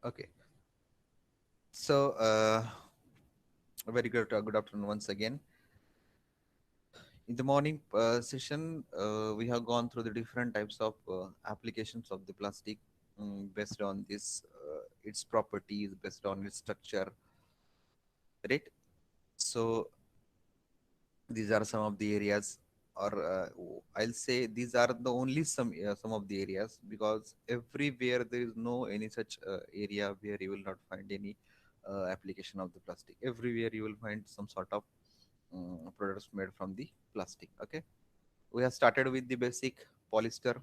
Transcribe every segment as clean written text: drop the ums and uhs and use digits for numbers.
Okay. So, a very good afternoon once again. In the morning session, we have gone through the different types of applications of the plastic based on its properties, based on its structure, right? So, these are some of the areas, or I'll say these are the only some of the areas, because everywhere there is no any such area where you will not find any application of the plastic. Everywhere you will find some sort of products made from the plastic. Okay, we have started with the basic polyester,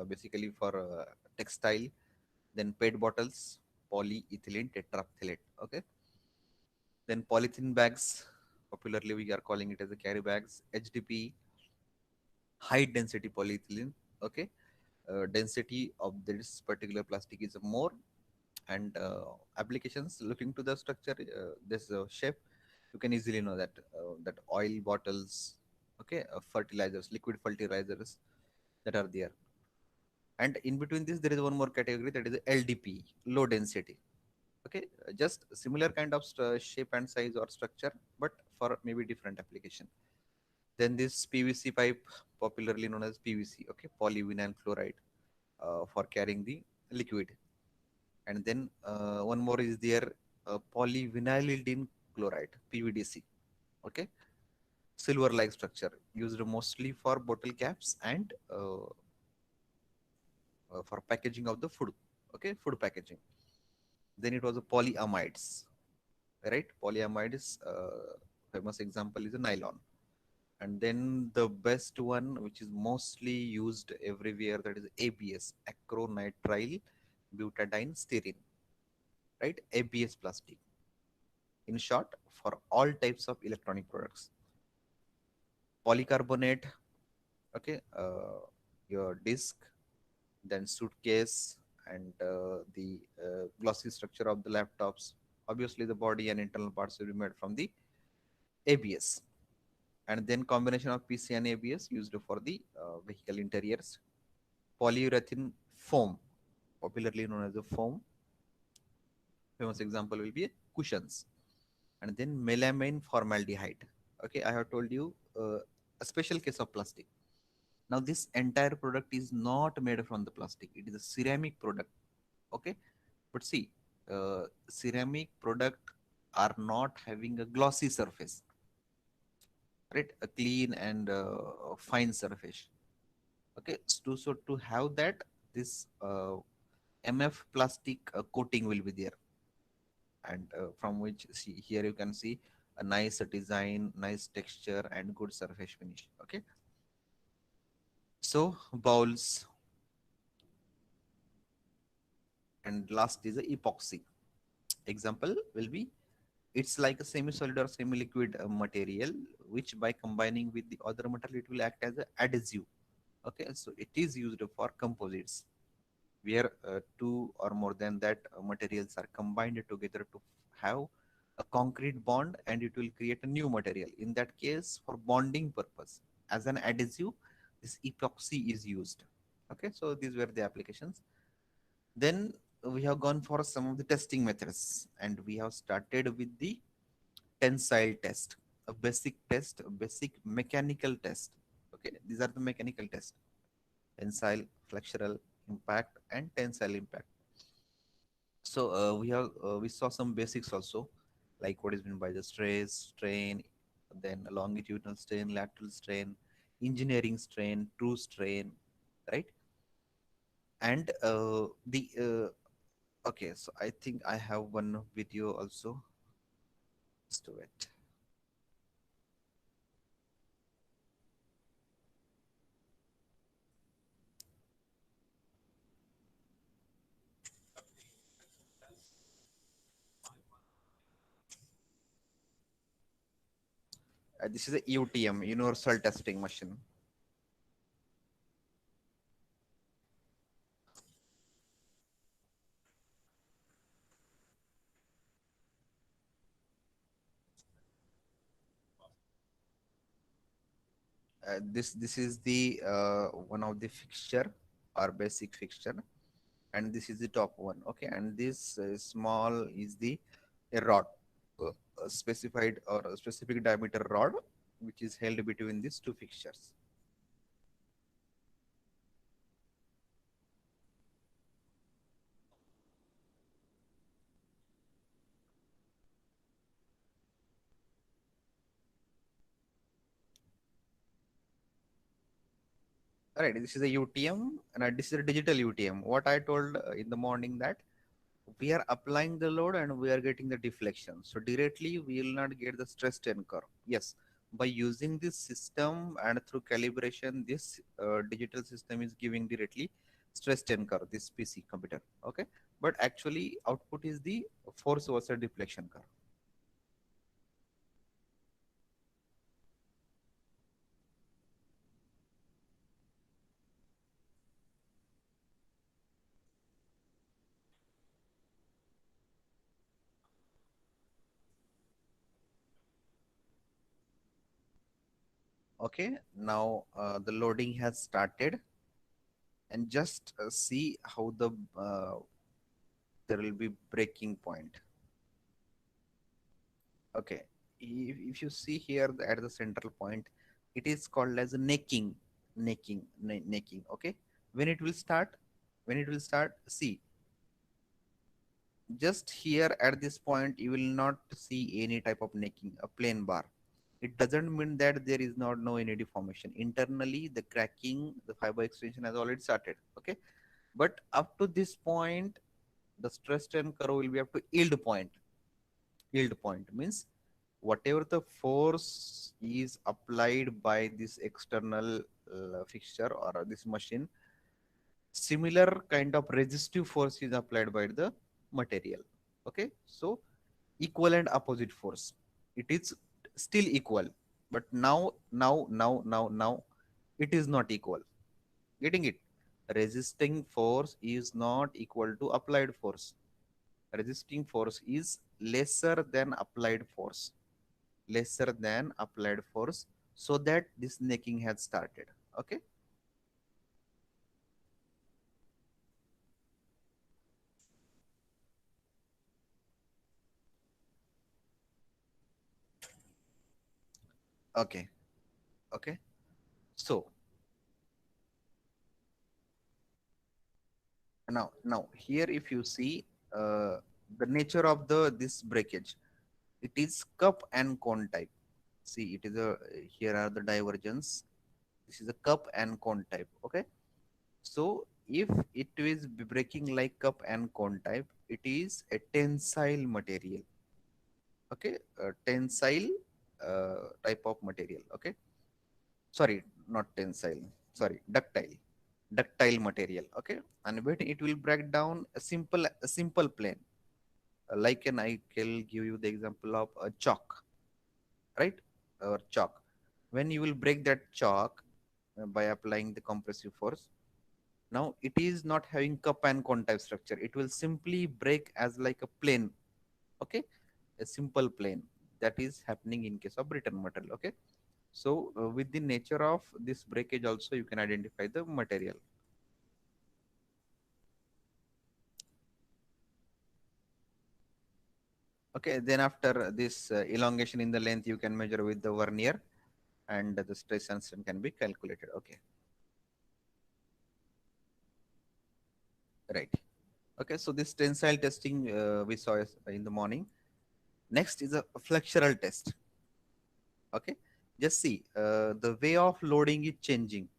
basically for textile, then PET bottles, polyethylene tetraphthalate. Okay, then polythene bags, popularly we are calling it as the carry bags, HDP, high density polyethylene. Okay, density of this particular plastic is more, and applications looking to the structure, this shape, you can easily know that that oil bottles, okay, fertilizers, liquid fertilizers that are there. And in between this there is one more category, that is LDP, low density. Okay, just similar kind of shape and size or structure, but for maybe different application. Then this PVC pipe, popularly known as PVC, okay, polyvinyl chloride, for carrying the liquid. And then one more is there, polyvinylidene chloride, PVDC, okay, silver-like structure, used mostly for bottle caps and for packaging of the food, okay, food packaging. Then it was a polyamides, right? Polyamides, famous example is a nylon. And then the best one, which is mostly used everywhere, that is ABS, acrylonitrile butadiene styrene, right? ABS plastic. In short, for all types of electronic products. Polycarbonate, okay, your disc, then suitcase, and the glossy structure of the laptops. Obviously, the body and internal parts will be made from the ABS. And then combination of PC and ABS used for the vehicle interiors. Polyurethane foam, popularly known as the foam. Famous example will be cushions. And then melamine formaldehyde. Okay, I have told you a special case of plastic. Now, this entire product is not made from the plastic. It is a ceramic product. Okay, but see, ceramic product are not having a glossy surface, right? A clean and fine surface. Okay, so to have that, this MF plastic coating will be there, and from which, see here you can see a nice design, nice texture, and good surface finish. Okay, so bowls, and last is the epoxy. Example will be, it's like a semi-solid or semi-liquid material, which by combining with the other material, it will act as an adhesive. Okay, so it is used for composites, where two or more than that materials are combined together to have a concrete bond, and it will create a new material. In that case, for bonding purpose, as an adhesive, this epoxy is used. Okay, so these were the applications. Then we have gone for some of the testing methods, and we have started with the tensile test, a basic test, a basic mechanical test. Okay, these are the mechanical tests: tensile, flexural, impact, and tensile impact. So we saw some basics also, like what is meant by the stress, strain, then longitudinal strain, lateral strain, engineering strain, true strain, right? And the okay, so I think I have one video also. Let's do it. This is a UTM, Universal Testing Machine. This is the one of the fixture or basic fixture. and this is the top one. Okay, and this small is the a rod, a specified or a specific diameter rod, which is held between these two fixtures. All right, this is a UTM, and this is a digital UTM. What I told in the morning, that we are applying the load and we are getting the deflection. So directly we will not get the stress strain curve. Yes, by using this system and through calibration, this digital system is giving directly stress strain curve, this PC computer. Okay, but actually output is the force versus deflection curve. Okay, now the loading has started, and just see how the there will be breaking point. Okay, if you see here at the central point, it is called as necking, necking. Okay, when it will start, see, just here at this point, you will not see any type of necking, a plain bar. It doesn't mean that there is not no any deformation. Internally, the cracking, the fiber extension has already started. Okay, but up to this point, the stress strain curve will be up to yield point. Yield point means whatever the force is applied by this external fixture or this machine, similar kind of resistive force is applied by the material. Okay, so equal and opposite force, it is still equal, but now it is not equal. Getting it? Resisting force is not equal to applied force. Resisting force is lesser than applied force, lesser than applied force, so that this necking has started. Okay, okay, okay. So now here if you see the nature of the this breakage, it is cup and cone type. See, it is a, here are the divergence. This is a cup and cone type. Okay, so if it is breaking like cup and cone type, it is a tensile material. Okay, a tensile type of material. Okay, sorry, not tensile, sorry, ductile material. Okay, and when it will break down a simple plane, like an I can give you the example of a chalk, right? Or chalk, when you will break that chalk by applying the compressive force, now it is not having cup and cone type structure, it will simply break as like a plane. Okay, a simple plane. That is happening in case of brittle metal. Okay, so with the nature of this breakage also you can identify the material. Okay, then after this elongation in the length, you can measure with the vernier, and the stress and strain can be calculated. Okay, right. Okay, so this tensile testing we saw in the morning. Next is a flexural test. Okay, just see the way of loading is changing.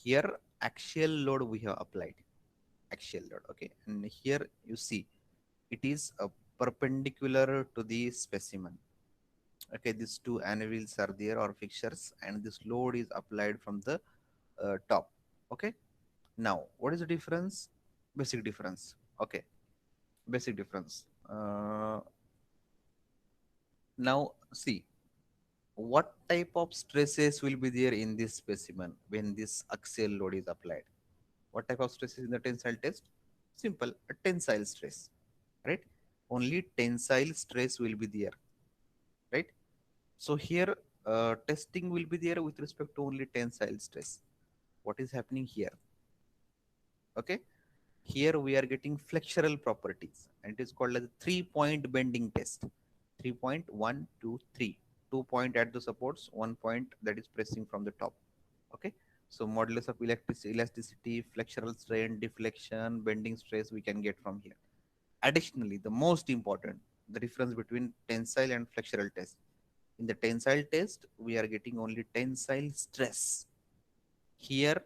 Here, axial load we have applied. Axial load. Okay, and here you see it is perpendicular to the specimen. Okay, these two anvils are there or fixtures, and this load is applied from the top. Okay, now what is the difference? Basic difference. Okay, basic difference. Now see what type of stresses will be there in this specimen when this axial load is applied. What type of stress is in the tensile test? Simple, a tensile stress, right? Only tensile stress will be there, right? So here, testing will be there with respect to only tensile stress. What is happening here? Okay. Here we are getting flexural properties, and it is called as a 3 point bending test. 3 point 1 2 3. 2 point at the supports, 1 point that is pressing from the top. Okay. So modulus of elasticity, flexural strain, deflection, bending stress we can get from here. Additionally, the most important, the difference between tensile and flexural test. In the tensile test, we are getting only tensile stress. Here,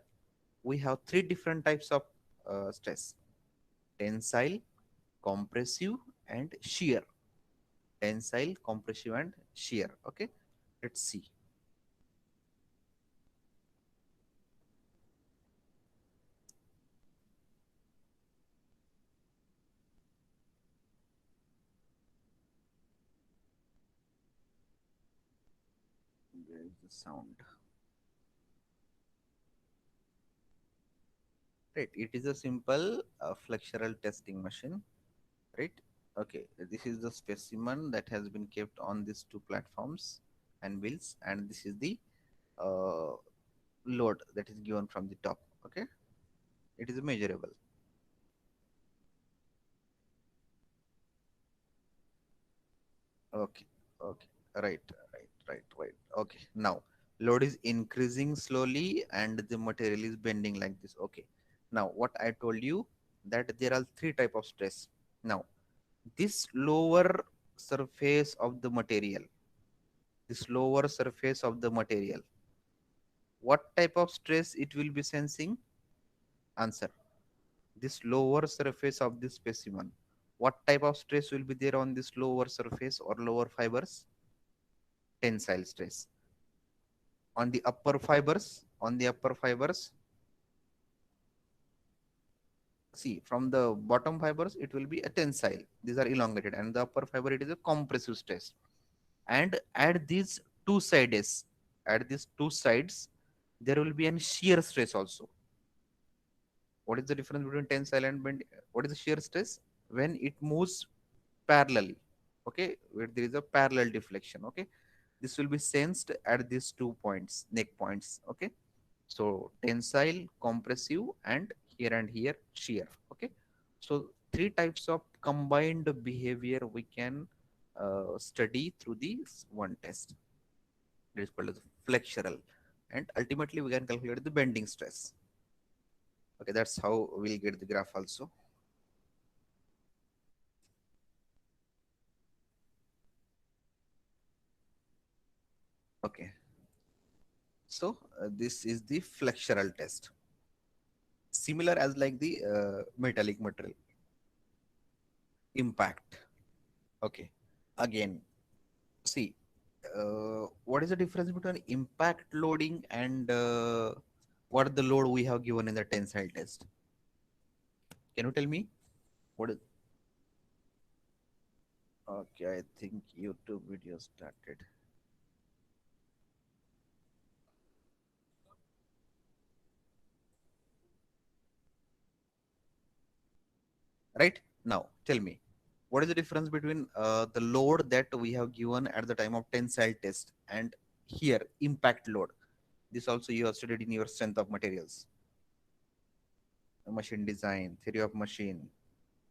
we have three different types of stress: tensile, compressive, and shear. Tensile, compressive, and shear. Okay, let's see. Where is the sound? Right, it is a simple flexural testing machine. Right. Okay, this is the specimen that has been kept on these two platforms and wheels, and this is the uh, load that is given from the top. Okay, it is measurable. Okay, okay, right. Okay, now load is increasing slowly and the material is bending like this. Okay, now what I told you, that there are three type of stress. Now this lower surface of the material, this lower surface of the material, what type of stress it will be sensing? Answer: this lower surface of this specimen. What type of stress will be there on this lower surface or lower fibers? Tensile stress. On the upper fibers, see, from the bottom fibers it will be a tensile, these are elongated, and the upper fiber it is a compressive stress. And at these two sides, there will be an shear stress also. What is the difference between tensile and bend? What is the shear stress? When it moves parallelly. Okay, where there is a parallel deflection. Okay, this will be sensed at these 2 points, neck points. Okay, so tensile, compressive, and here shear. Okay, so three types of combined behavior we can study through this one test. It is called as flexural, and ultimately we can calculate the bending stress. Okay, that's how we'll get the graph also. Okay, so this is the flexural test, similar as like the metallic material impact. Okay, again, see, what is the difference between impact loading and what the load we have given in the tensile test? Can you tell me what is? Okay, I think YouTube video started. Right now, tell me, what is the difference between the load that we have given at the time of tensile test and here impact load? This also you have studied in your strength of materials, machine design, theory of machine.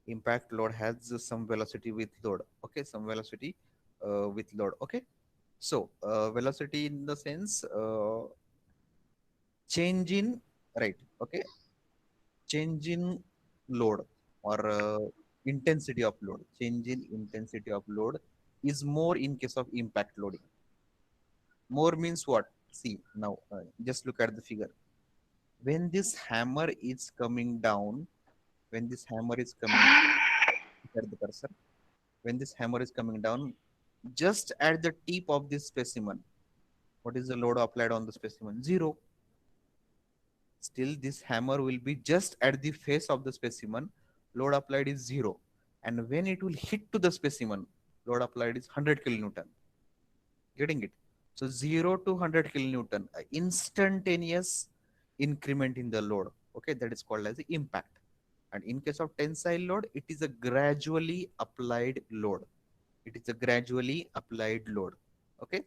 Impact load has some velocity with load. Okay, some velocity with load. Okay, so velocity in the sense change in, right. Okay, change in load or intensity of load. Change in intensity of load is more in case of impact loading. More means what? See now, just look at the figure. When this hammer is coming down, when this hammer is coming down, look at the cursor. When this hammer is coming down, just at the tip of this specimen, what is the load applied on the specimen? Zero. Still, this hammer will be just at the face of the specimen. Load applied is zero. And when it will hit to the specimen, load applied is 100 kilonewton. Getting it? So 0 to 100 kilonewton, instantaneous increment in the load. Okay, that is called as the impact. And in case of tensile load, it is a gradually applied load. It is a gradually applied load. Okay,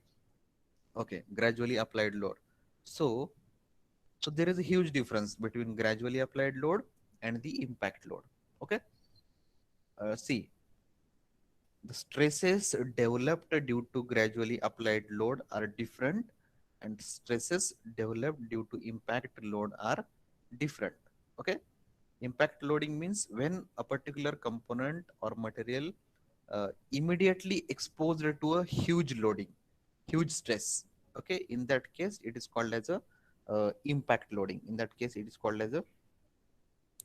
okay, gradually applied load. So, so there is a huge difference between gradually applied load and the impact load. Okay. See, the stresses developed due to gradually applied load are different, and stresses developed due to impact load are different. Okay. Impact loading means when a particular component or material immediately exposed to a huge loading, huge stress. Okay. In that case, it is called as a impact loading. In that case, it is called as a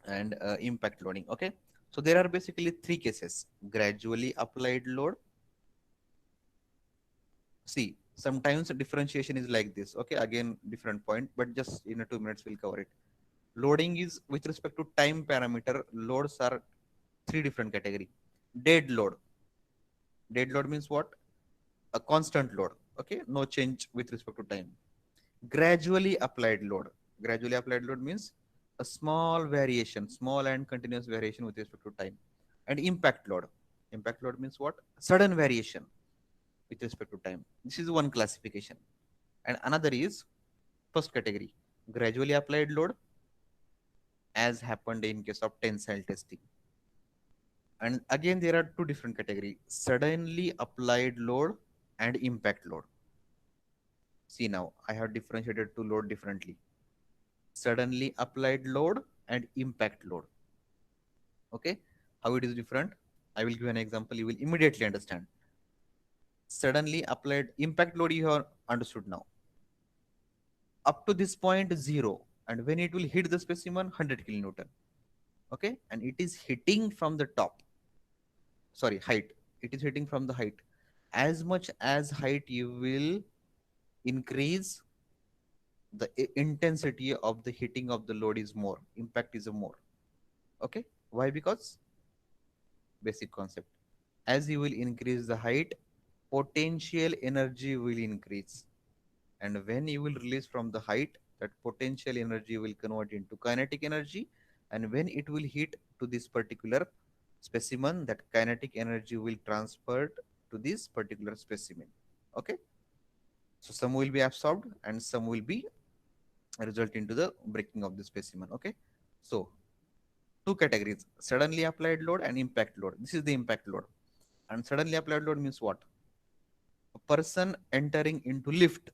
and impact loading. Okay. So there are basically three cases: gradually applied load. See, sometimes differentiation is like this. Okay, again different point, but just in a 2 minutes we'll cover it. Loading is with respect to time parameter. Loads are three different category. Dead load. Dead load means what? A constant load. Okay, no change with respect to time. Gradually applied load. Gradually applied load means a small variation, small and continuous variation with respect to time. And impact load. Impact load means what? Sudden variation with respect to time. This is one classification. And another is first category, gradually applied load, as happened in case of tensile testing. And again, there are two different categories: suddenly applied load and impact load. See, now I have differentiated to load differently: suddenly applied load and impact load. Okay, how it is different? I will give an example. You will immediately understand. Suddenly applied impact load you have understood now. Up to this point, zero, and when it will hit the specimen, 100 kilonewton. Okay, and it is hitting from the top, sorry, height. It is hitting from the height. As much as height you will increase, the intensity of the hitting of the load is more, impact is a more. Okay, why? Because basic concept, as you will increase the height, potential energy will increase, and when you will release from the height, that potential energy will convert into kinetic energy, and when it will hit to this particular specimen, that kinetic energy will transfer to this particular specimen. Okay, so some will be absorbed and some will be result into the breaking of the specimen. Okay, so two categories: suddenly applied load and impact load. This is the impact load. And suddenly applied load means what? A person entering into lift,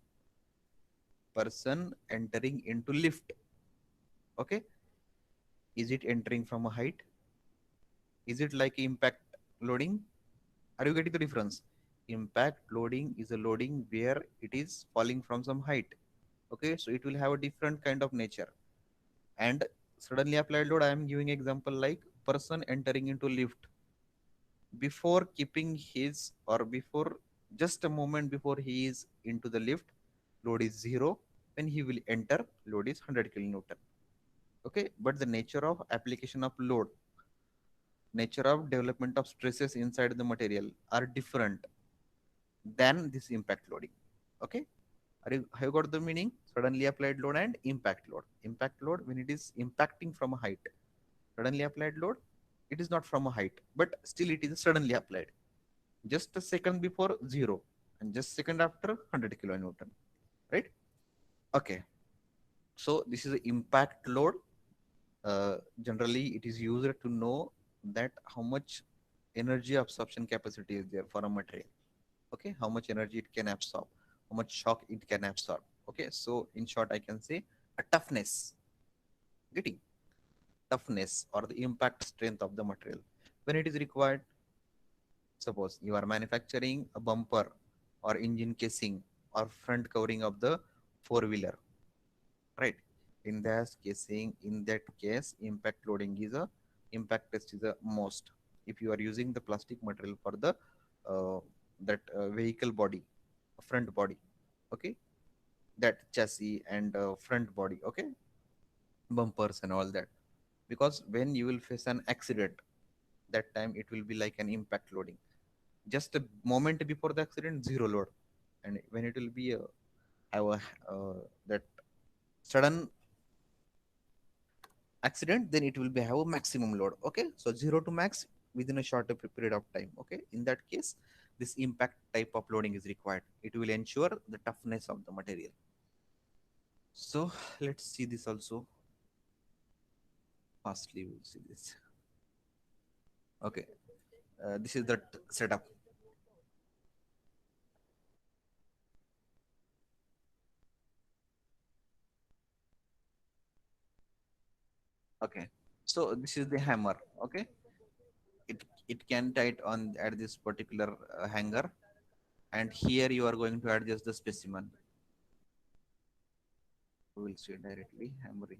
person entering into lift. Okay, is it entering from a height? Is it like impact loading? Are you getting the difference? Impact loading is a loading where it is falling from some height. Okay, so it will have a different kind of nature. And suddenly applied load, I am giving example like person entering into lift. Before keeping his, or before just a moment before he is into the lift, load is zero. When he will enter, load is 100 kilonewton. Okay, but the nature of application of load, nature of development of stresses inside the material are different than this impact loading. Okay, have you got the meaning? Suddenly applied load and impact load. Impact load, when it is impacting from a height. Suddenly applied load, it is not from a height, but still it is suddenly applied. Just a second before, zero, and just second after, 100 kilonewton. Right? Okay. So this is the impact load. Generally, it is used to know that how much energy absorption capacity is there for a material. Okay, how much energy it can absorb, how much shock it can absorb. Okay, so in short, I can say a toughness, getting toughness or the impact strength of the material when it is required. Suppose you are manufacturing a bumper or engine casing or front covering of the four wheeler, right? In that casing, in that case, impact loading is a impact test is a most. If you are using the plastic material for the that vehicle body, front body, okay, that chassis and front body, okay, bumpers and all that. Because when you will face an accident, that time it will be like an impact loading. Just a moment before the accident, zero load, and when it will be have a that sudden accident, then it will be have a maximum load. Okay, so zero to max within a shorter period of time. Okay, in that case, this impact type of loading is required. It will ensure the toughness of the material. So let's see this also. Fastly we'll see this. Okay, this is the setup. Okay, so this is the hammer. Okay, it can tie it on at this particular hanger, and here you are going to adjust the specimen. We will see directly hammering.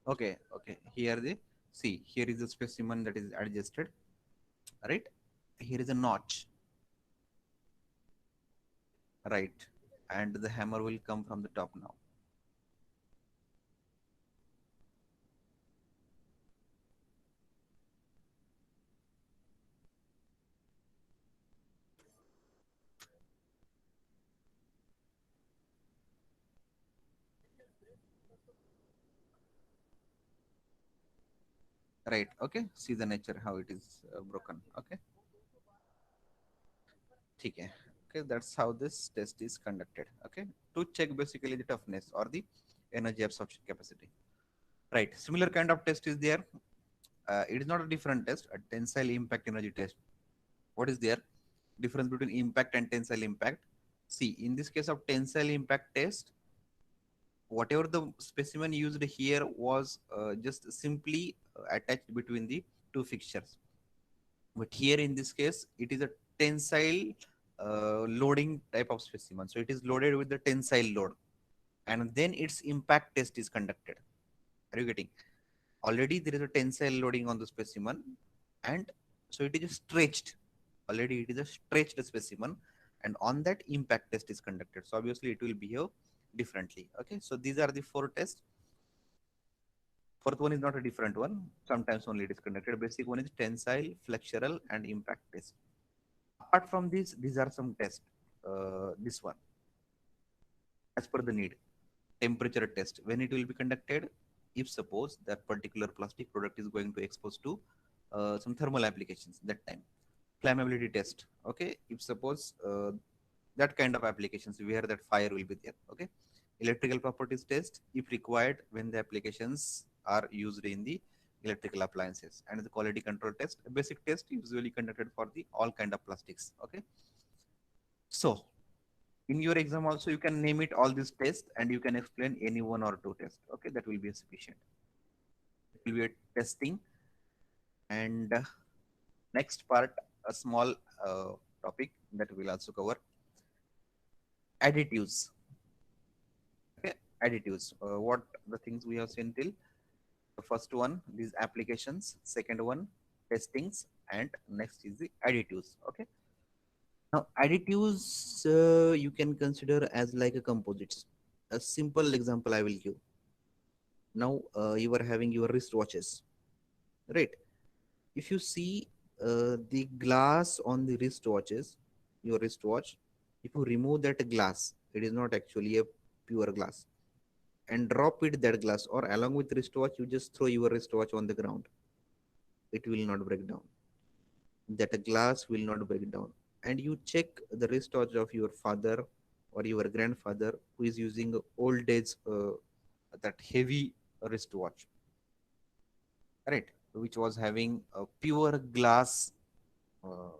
Okay, okay. Here the see here is the specimen that is adjusted, right? Here is a notch, right? And the hammer will come from the top now. Right. Okay. See the nature how it is broken. Okay. Okay. Okay. That's how this test is conducted. Okay. To check basically the toughness or the energy absorption capacity. Right. Similar kind of test is there. It is not a different test. A tensile impact energy test. What is there? Difference between impact and tensile impact. See, in this case of tensile impact test, whatever the specimen used here was just simply attached between the two fixtures. But here in this case, it is a tensile loading type of specimen. So it is loaded with the tensile load, and then its impact test is conducted. Are you getting? Already there is a tensile loading on the specimen, and so it is stretched. Already it is a stretched specimen, and on that impact test is conducted. So obviously it will behave differently. Okay, so these are the four tests. Fourth one is not a different one. Sometimes only it is conducted. Basic one is tensile, flexural, and impact test. Apart from this, these are some tests. This one, as per the need, temperature test. When it will be conducted, if suppose that particular plastic product is going to expose to some thermal applications, that time. Flammability test. Okay, if suppose that kind of applications where that fire will be there. Okay, electrical properties test if required when the applications are used in the electrical appliances, and the quality control test, a basic test usually conducted for the all kind of plastics. Okay, so in your exam also you can name it all these tests and you can explain any one or two tests. Okay, that will be sufficient. It will be a testing. And next part, a small topic that we'll also cover, additives. Okay, additives. What the things we have seen till the first one, these applications. Second one, testings, and next is the additives. Okay. Now, additives you can consider as like a composites. A simple example I will give. Now, you are having your wristwatches, right? If you see the glass on the wristwatches, your wristwatch, if you remove that glass, it is not actually a pure glass, and drop it that glass, or along with wristwatch you just throw your wristwatch on the ground, it will not break down. That glass will not break down. And you check the wristwatch of your father or your grandfather who is using old days that heavy wristwatch, right, which was having a pure glass uh,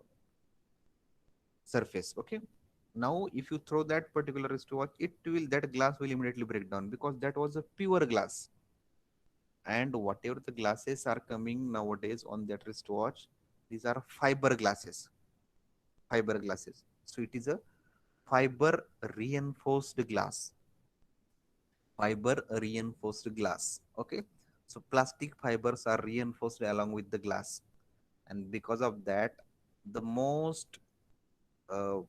surface. Okay, now if you throw that particular wristwatch, it will, that glass will immediately break down because that was a pure glass. And whatever the glasses are coming nowadays on that wristwatch, these are fiber glasses. Fiber glasses. So it is a fiber reinforced glass. Fiber reinforced glass. Okay. So plastic fibers are reinforced along with the glass. And because of that, the most uh,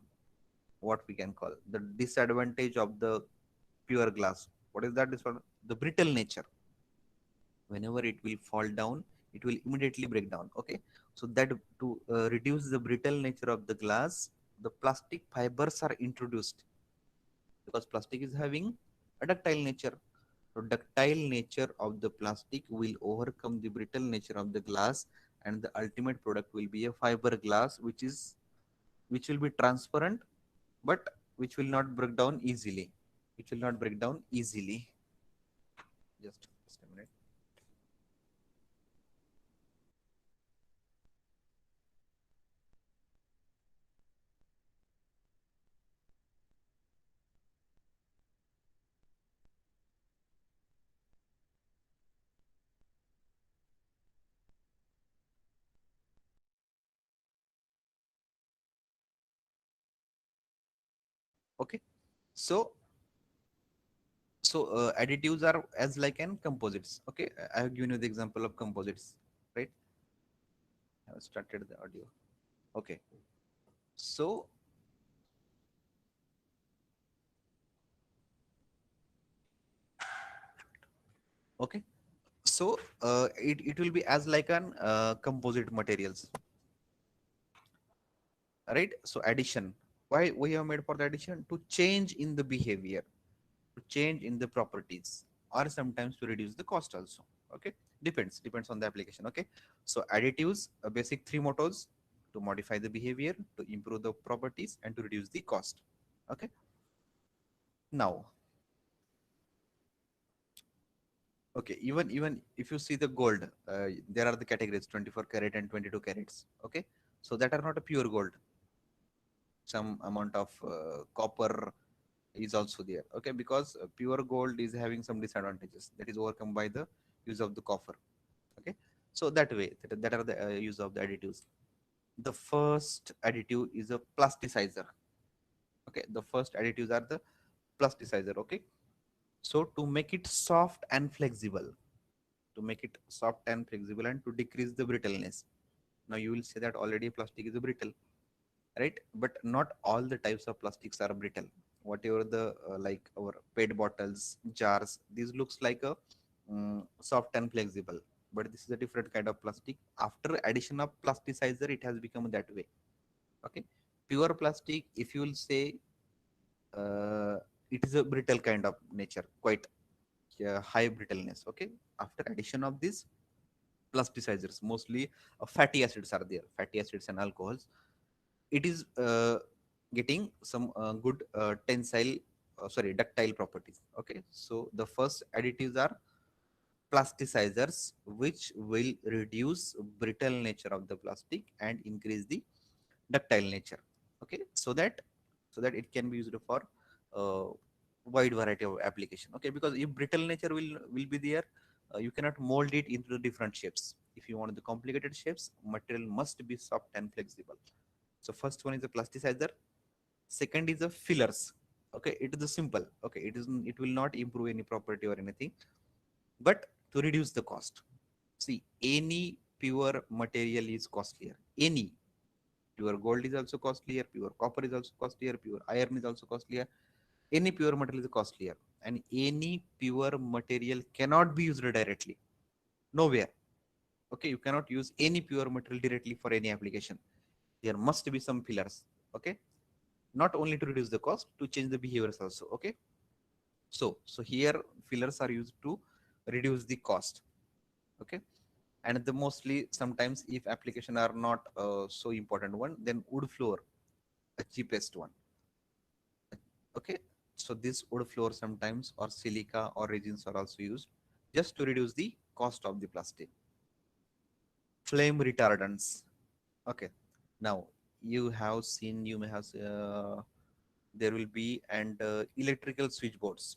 what we can call the disadvantage of the pure glass. What is that disadvantage? The brittle nature. Whenever it will fall down, it will immediately break down. Okay, so that to reduce the brittle nature of the glass, the plastic fibers are introduced, because plastic is having a ductile nature. So ductile nature of the plastic will overcome the brittle nature of the glass, and the ultimate product will be a fiber glass, which will be transparent, but which will not break down easily. It will not break down easily. Just a minute. Okay, so additives are as like an composites. Okay, I have given you the example of composites, right? I have started the audio. Okay, so okay, so it will be as like an composite materials, right? So addition, why we have made for the addition? To change in the behavior, to change in the properties, or sometimes to reduce the cost also. Okay, depends on the application. Okay, so additives, basic three mottos: to modify the behavior, to improve the properties, and to reduce the cost. Okay, now, okay, even if you see the gold, there are the categories 24 karat and 22 carats. Okay, so that are not a pure gold. Some amount of copper is also there. Okay, because pure gold is having some disadvantages that is overcome by the use of the copper. Okay, so that way, that are the use of the additives. The first additive is a plasticizer. Okay, the first additives are the plasticizer. Okay, so to make it soft and flexible, to make it soft and flexible, and to decrease the brittleness. Now you will say that already plastic is a brittle, right? But not all the types of plastics are brittle. Whatever the like our PET bottles, jars, these looks like a soft and flexible, but this is a different kind of plastic. After addition of plasticizer, it has become that way. Okay, pure plastic, if you will say, uh, it is a brittle kind of nature, quite high brittleness. Okay, after addition of this plasticizers, mostly fatty acids are there, fatty acids and alcohols. It is getting some good tensile, sorry, ductile properties. Okay, so the first additives are plasticizers, which will reduce brittle nature of the plastic and increase the ductile nature. Okay, so that it can be used for uh, wide variety of application. Okay, because if brittle nature will be there, you cannot mold it into the different shapes. If you want the complicated shapes, material must be soft and flexible. So first one is the plasticizer. Second is the fillers. Okay, it is simple. Okay, it will not improve any property or anything, but to reduce the cost. See, any pure material is costlier. Any pure gold is also costlier, pure copper is also costlier, pure iron is also costlier. Any pure material is costlier, and any pure material cannot be used directly, nowhere. Okay, you cannot use any pure material directly for any application. There must be some fillers. Okay, not only to reduce the cost, to change the behaviors also. Okay, so here fillers are used to reduce the cost. Okay, and the mostly sometimes if application are not so important one, then wood floor, the cheapest one. Okay, so this wood floor sometimes, or silica or resins are also used just to reduce the cost of the plastic. Flame retardants. Okay, now you may have there will be and electrical switchboards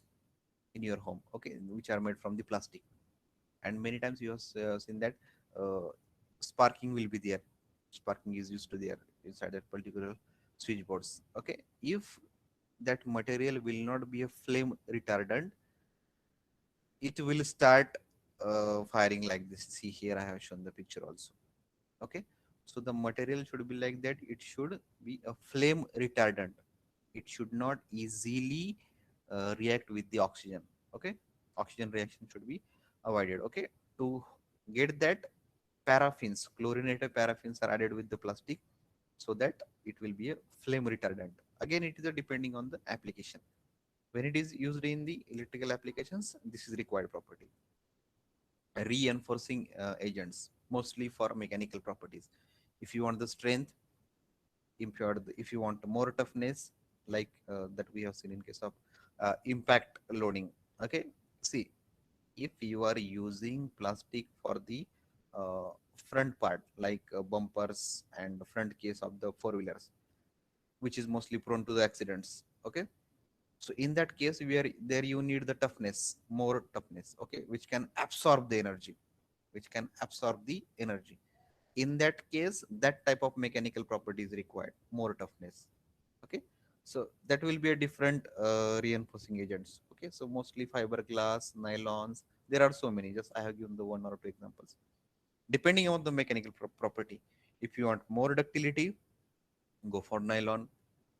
in your home. Okay, which are made from the plastic, and many times you have seen that uh, sparking will be there. Sparking is used to there inside that particular switchboards. Okay, if that material will not be a flame retardant, it will start firing like this. See, here I have shown the picture also. Okay, so the material should be like that. It should be a flame retardant. It should not easily react with the oxygen. Okay, oxygen reaction should be avoided. Okay, to get that, paraffins, chlorinated paraffins are added with the plastic so that it will be a flame retardant. Again, it is a depending on the application. When it is used in the electrical applications, this is required property. Reinforcing agents, mostly for mechanical properties. If you want the strength, if you want more toughness, like that we have seen in case of impact loading. Okay, see, if you are using plastic for the uh, front part, like bumpers and front case of the four wheelers, which is mostly prone to the accidents. Okay, so in that case, where there you need the toughness, more toughness. Okay, which can absorb the energy, which can absorb the energy. In that case, that type of mechanical property is required, more toughness. Okay, so that will be a different reinforcing agents. Okay, so mostly fiberglass, nylons, there are so many, just I have given the one or two examples depending on the mechanical property. If you want more ductility, go for nylon.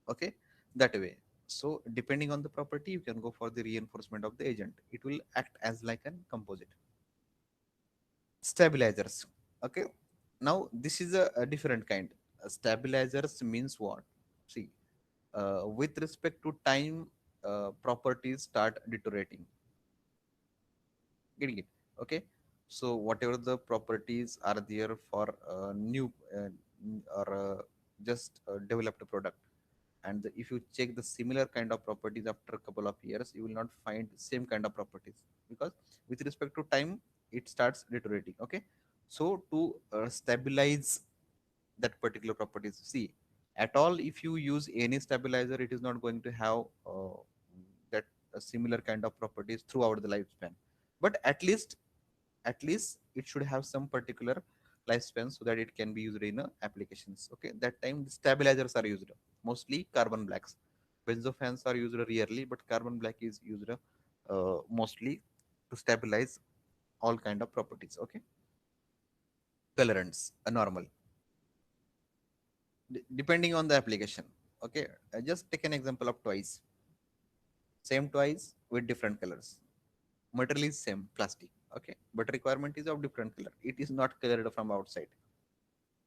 Okay, that way. So depending on the property, you can go for the reinforcement of the agent. It will act as like a composite. Stabilizers. Okay, now this is a different kind. Stabilizers means what? See, with respect to time, properties start deteriorating. Getting it? Okay, so whatever the properties are there for new or just developed product, and if you check the similar kind of properties after a couple of years, you will not find same kind of properties, because with respect to time, it starts deteriorating. Okay, so to stabilize that particular properties, see, at all, if you use any stabilizer, it is not going to have that similar kind of properties throughout the lifespan. But at least it should have some particular lifespan so that it can be used in applications. Okay, that time the stabilizers are used, mostly carbon blacks. Benzophanes are used rarely, but carbon black is used mostly to stabilize all kind of properties. Okay, colorants are normal, depending on the application. Okay, just take an example of toys. Same toys with different colors. Material is same, plastic. Okay, but requirement is of different color. It is not colored from outside.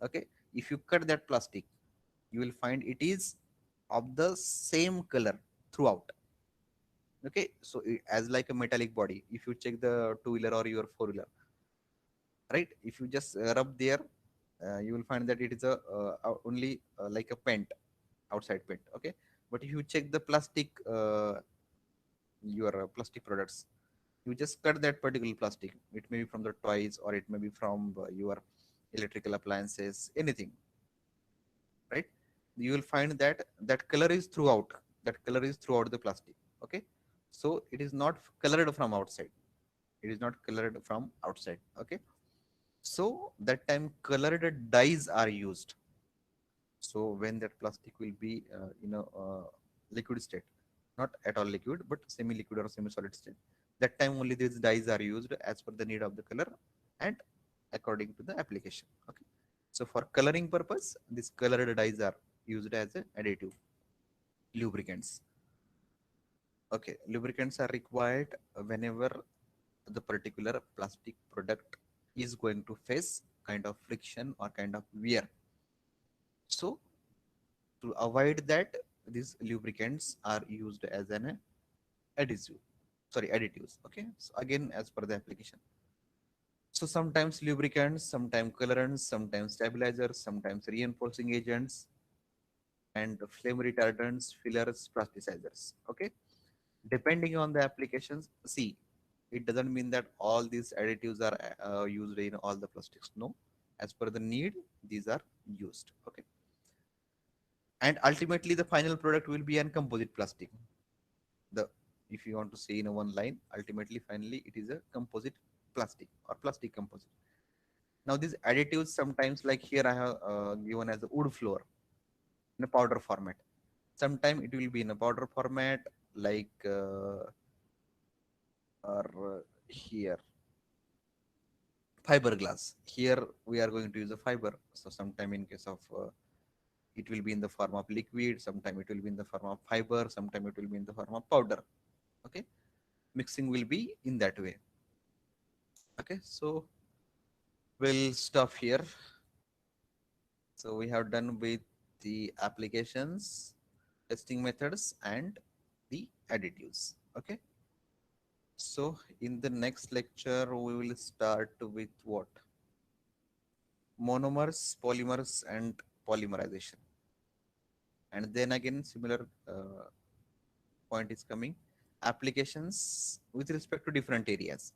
Okay, if you cut that plastic, you will find it is of the same color throughout. Okay, so as like a metallic body, if you check the two wheeler or your four wheeler, right, if you just rub there, you will find that it is a only like a paint, outside paint. Okay, but if you check the plastic, your plastic products, you just cut that particular plastic. It may be from the toys, or it may be from your electrical appliances, anything, right? You will find that that color is throughout. That color is throughout the plastic. Okay, so it is not colored from outside. It is not colored from outside. Okay, so that time colored dyes are used. So when that plastic will be liquid state, not at all liquid, but semi-liquid or semi-solid state, that time only these dyes are used as per the need of the color and according to the application. Okay, so for coloring purpose, these colored dyes are used as an additive. Lubricants. Okay, lubricants are required whenever the particular plastic product is going to face kind of friction or kind of wear. So to avoid that, these lubricants are used as an adhesive, sorry, additives. Okay, so again, as per the application. So sometimes lubricants, sometimes colorants, sometimes stabilizers, sometimes reinforcing agents, and flame retardants, fillers, plasticizers. Okay, depending on the applications. See, it doesn't mean that all these additives are used in all the plastics. No, as per the need, these are used. Okay, and ultimately the final product will be an composite plastic. The, if you want to say in a one line, ultimately finally it is a composite plastic or plastic composite. Now these additives, sometimes like here I have given as a wood floor in a powder format. Sometime it will be in a powder format, like or here fiberglass. Here we are going to use a fiber. So sometime in case of it will be in the form of liquid, sometime it will be in the form of fiber, sometime it will be in the form of powder. Okay, mixing will be in that way. Okay, so We'll stop here. So we have done with the applications, testing methods, and the additives. Okay. So in the next lecture, we will start with what? Monomers, polymers, and polymerization. And then again, similar point is coming. Applications with respect to different areas,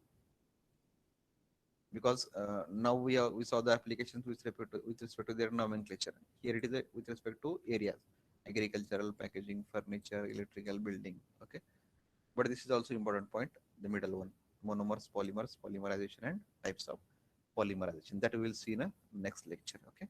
because now we saw the applications with respect to their nomenclature. Here it is with respect to areas: agricultural, packaging, furniture, electrical, building. Okay, but this is also important point, the middle one: monomers, polymers, polymerization, and types of polymerization. That we will see in a next lecture. Okay.